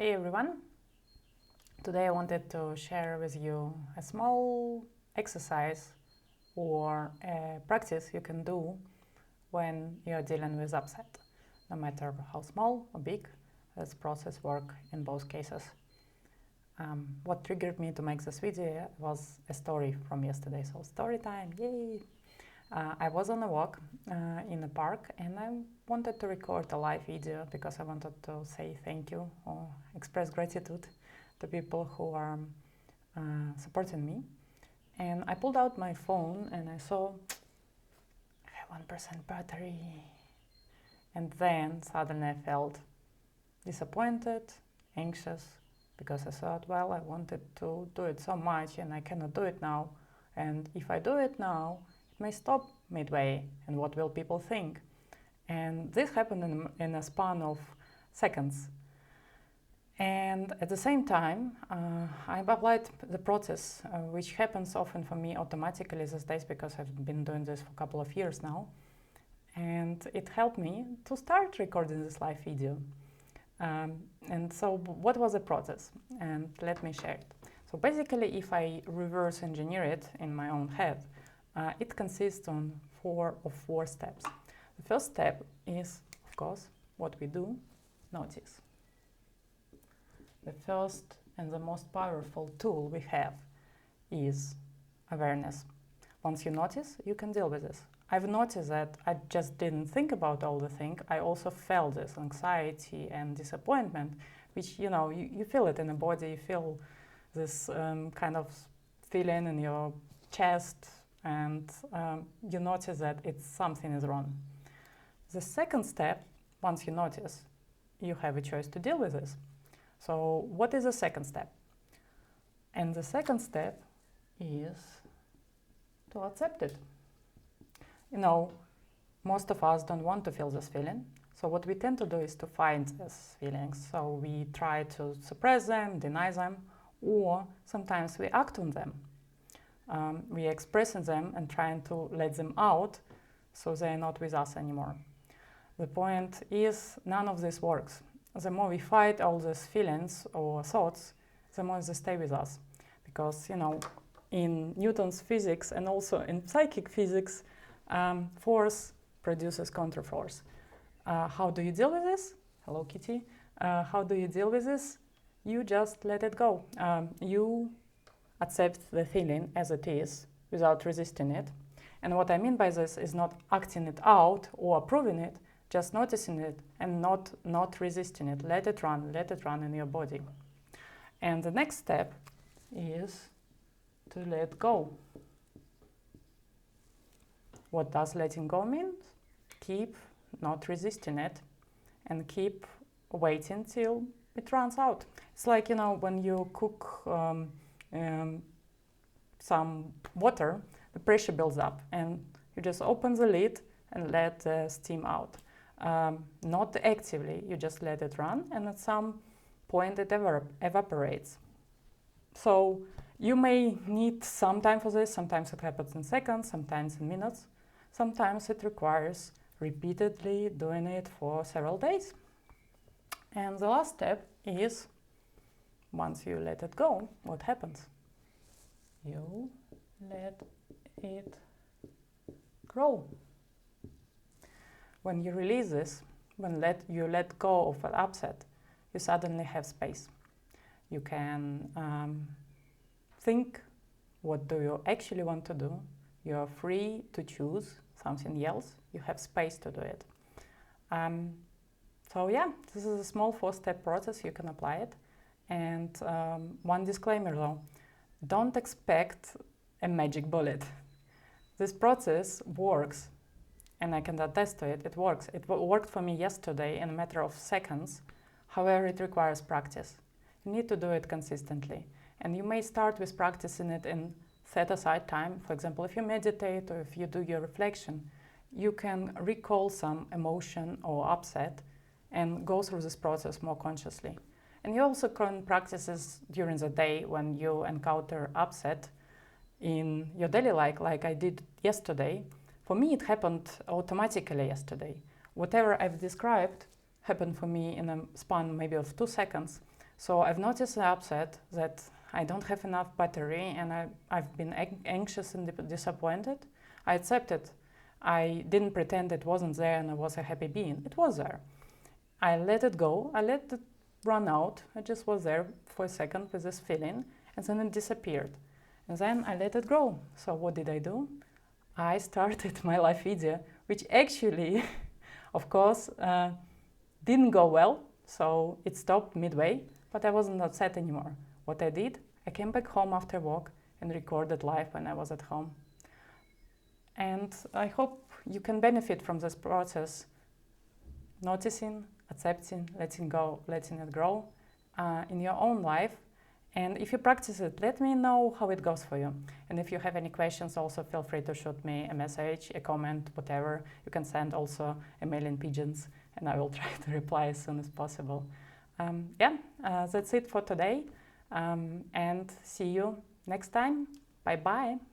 Hey everyone! Today I wanted to share with you a small exercise or a practice you can do when you're dealing with upset. No matter how small or big, this process works in both cases. What triggered me to make this video was a story from yesterday, so story time, yay! I was on a walk in a park and I wanted to record a live video because I wanted to say thank you or express gratitude to people who are supporting me. And I pulled out my phone and I saw I have 1% battery. And then suddenly I felt disappointed, anxious, because I thought, well, I wanted to do it so much and I cannot do it now. And if I do it now, may stop midway, and what will people think? And this happened in a span of seconds. And at the same time, I applied the process, which happens often for me automatically these days because I've been doing this for a couple of years now. And it helped me to start recording this live video. And so what was the process? And let me share it. So basically, if I reverse engineer it in my own head, it consists on four steps. The first step is, of course, what we do, notice. The first and the most powerful tool we have is awareness. Once you notice, you can deal with this. I've noticed that I just didn't think about all the things. I also felt this anxiety and disappointment, which, you feel it in the body. You feel this kind of feeling in your chest, and you notice that something is wrong. The second step, once you notice, you have a choice to deal with this. So what is the second step? And the second step is to accept it. Most of us don't want to feel this feeling. So what we tend to do is to find these feelings. So we try to suppress them, deny them, or sometimes we act on them. We are expressing them and trying to let them out so they are not with us anymore. The point is, none of this works. The more we fight all these feelings or thoughts, the more they stay with us. Because, in Newton's physics and also in psychic physics, force produces counterforce. How do you deal with this? Hello, Kitty. How do you deal with this? You just let it go. You accept the feeling as it is without resisting it. And what I mean by this is not acting it out or approving it, just noticing it and not resisting it. Let it run in your body. And the next step is to let go. What does letting go mean? Keep not resisting it and keep waiting till it runs out. It's like, when you cook some water, the pressure builds up and you just open the lid and let the steam out. Not actively, you just let it run, and at some point it evaporates. So you may need some time for this. Sometimes it happens in seconds, sometimes in minutes. Sometimes it requires repeatedly doing it for several days. And the last step is, once you let it go, what happens? You let it grow. When you release this, when you let go of an upset, you suddenly have space. You can think, what do you actually want to do? You are free to choose something else. You have space to do it. So yeah, this is a small 4-step process. You can apply it. And one disclaimer though, don't expect a magic bullet. This process works, and I can attest to it. It works. It worked for me yesterday in a matter of seconds. However, it requires practice. You need to do it consistently. And you may start with practicing it in set aside time. For example, if you meditate or if you do your reflection, you can recall some emotion or upset and go through this process more consciously. And you also can practice this during the day when you encounter upset in your daily life, like I did yesterday. For me, it happened automatically yesterday. Whatever I've described happened for me in a span maybe of 2 seconds. So I've noticed the upset that I don't have enough battery, and I've been anxious and disappointed. I accepted. I didn't pretend it wasn't there and I was a happy being. It was there. I let it go. I let it run out. I just was there for a second with this feeling, and then it disappeared. And then I let it grow. So what did I do? I started my live video, which actually, of course, didn't go well. So it stopped midway, but I wasn't upset anymore. What I did, I came back home after walk and recorded live when I was at home. And I hope you can benefit from this process, noticing, accepting, letting go, letting it grow in your own life. And if you practice it, let me know how it goes for you. And if you have any questions, also feel free to shoot me a message, a comment, whatever. You can send also a mail in pigeons, and I will try to reply as soon as possible. That's it for today. And see you next time. Bye-bye.